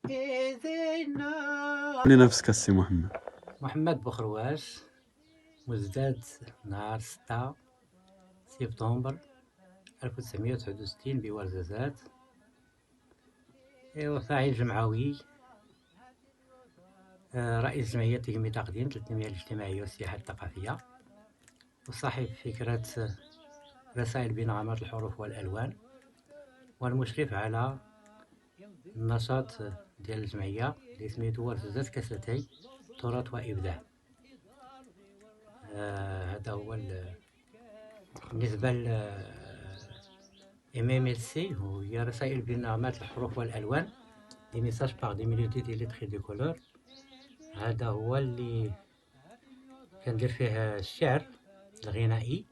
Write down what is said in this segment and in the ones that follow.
قولي نفسك السي محمد. محمد بخرواش، مزداد نهار 6 سبتمبر 1969 بورزازات. فاعل جمعوي، رئيس جمعية تنمية تقديم التنمية الاجتماعية والسياحة الثقافية، وصاحب فكرة رسائل بنغمات الحروف والألوان، والمشرف على النشاط ديال الجمعية اللي سميتو ورزازات كستي تراث وإبداع. هذا هو بالنسبة ل MMLC، وهي رسائل بنغمات الحروف والألوان، دي ميساج باغ دي ميلودي دي ليتري دو كولور. هذا هو اللي كندير فيه الشعر الغنائي،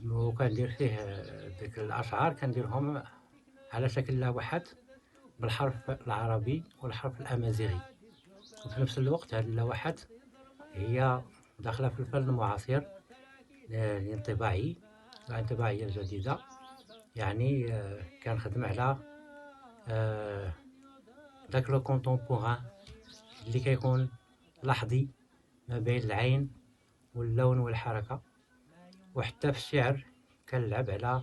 وكندير فيه ديك الأشعار كنديرهم على شكل لوحات بالحرف العربي والحرف الأمازيغي. وفي نفس الوقت هذه اللوحات هي داخلة في الفن المعاصر الانطباعية الجديدة. يعني كنخدم على داك لو كونتومبوران اللي كيكون لحظي ما بين العين واللون والحركة. وحتى في الشعر كنلعب على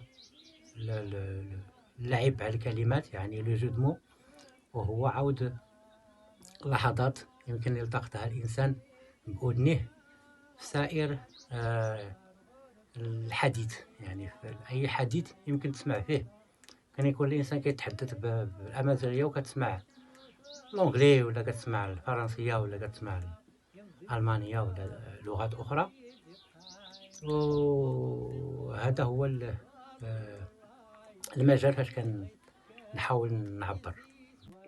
اللعب على الكلمات، يعني لو جو دو مو، وهو عود لحظات يمكن يلتقطها الإنسان بأذنه في سائر الحديث. يعني في أي حديث يمكن تسمع فيه، كان يكون الإنسان كيتحدث بالأمازيغية وكتسمع الأنجلي، ولا كتسمع الفرنسية، ولا كتسمع الألمانية، ولا لغات أخرى. وهذا هو المجال فاش كنحاول نعبر.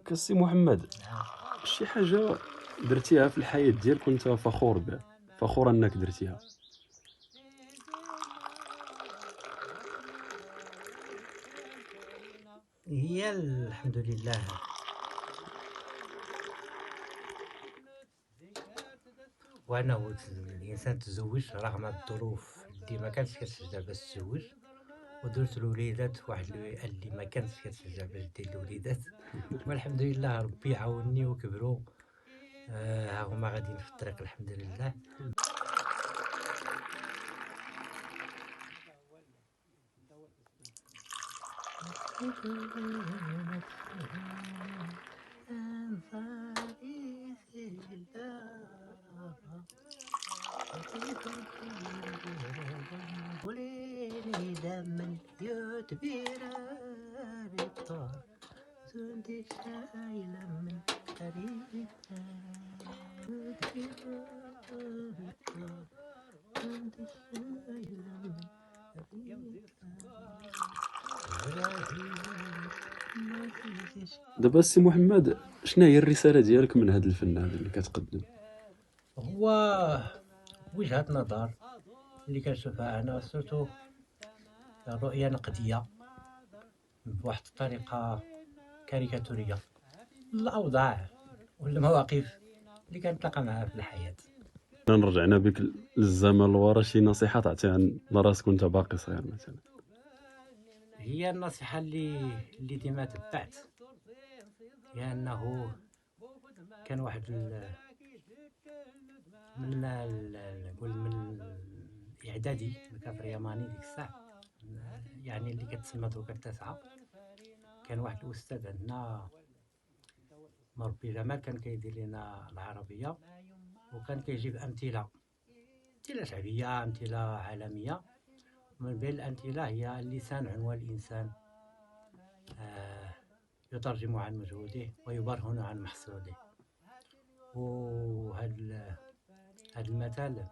كالسي محمد، شي حاجة درتيها في الحياة ديالك وانت فخور بها، فخور انك درتيها؟ هي الحمد لله وأنه الإنسان تزوج رغم الظروف اللي ما كانتش كتشجع باش تزوج، ودرت الوليدات واحد اللي ما كانتش كتشجع باش دير الوليدات. والحمد لله ربي عاوني وكبروا، ها هما غاديين في الطريق الحمد لله. دابا السي محمد، شنو هي الرسالة ديالك من هذا الفن هذا اللي كتقدم؟ هو وجهة نظر اللي كنشوفها أنا، سورتو رؤية نقدية بواحد الطريقة كاريكاتورية الأوضاع والمواقف اللي كنتلاقى معها في الحياة. رجعنا بك للزمن لورا، شي نصيحة تعطيها لراسك وانت باقي صغير مثلا؟ هي النصيحة اللي ديما تبعت هي أنه كان واحد نقول من الإعدادي اللي كان في اليماني ديك الساعة، يعني اللي كتسمى دوكا التاسعة، كان واحد الأستاذ عندنا مربي جمال كان كيدير لنا العربية، وكان كيجيب أمثلة شعبية، أمثلة عالمية. من بين الأمثلة هي اللسان عنوان الإنسان، يترجم عن مجهوده ويبرهن عن محصوله. وهذا المثل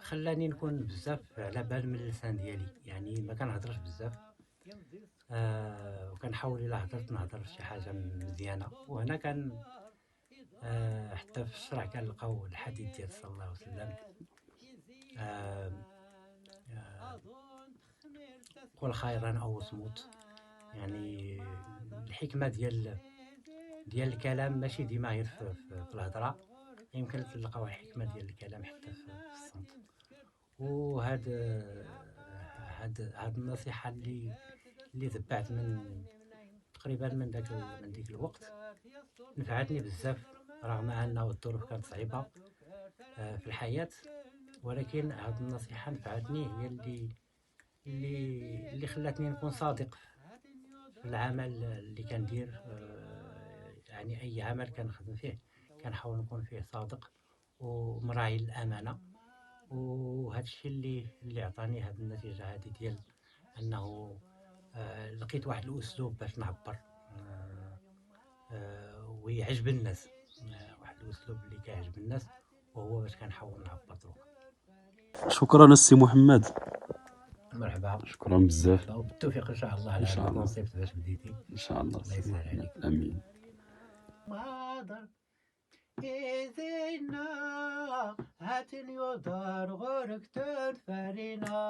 خلاني نكون بزاف على بال من اللسان ديالي، يعني ما كنهضرش بزاف، وكنحاول الا هضرت نهضر شي حاجه مزيانه. وهنا كان حتى في الشرع كنلقاو الحديث ديال صلى الله عليه وسلم، قل خيرا او اصمت. يعني الحكمه ديال الكلام ماشي ديما غير في الهضره، يمكن تلقاو الحكمه ديال الكلام حتى في الصمت. وهاد النصيحه اللي اللي تبعت من تقريبا من ديك الوقت نفعتني بزاف، رغم انه الظروف كانت صعيبه في الحياه، ولكن هذه النصيحه نفعتني، هي اللي خلاتني نكون صادق في العمل اللي كندير. يعني اي عمل كنخدم فيه كنحاول نكون فيه صادق ومراعي الامانه، وهذا الشيء اللي عطاني هذه النتيجه هذه، ديال انه لقيت واحد الاسلوب باش نعبر ويعجب الناس، واحد الاسلوب اللي كيعجب الناس، وهو باش كنحاول نعبر دروك. شكرا السي محمد. مرحبا، شكرا بزاف. وبالتوفيق ان شاء الله على ان شاء هذا الله، الكونسيبت باش بديتي. ان شاء الله الله السي يسهل محمد، عليك. امين. Mother is enough, hat in your door, work, farina.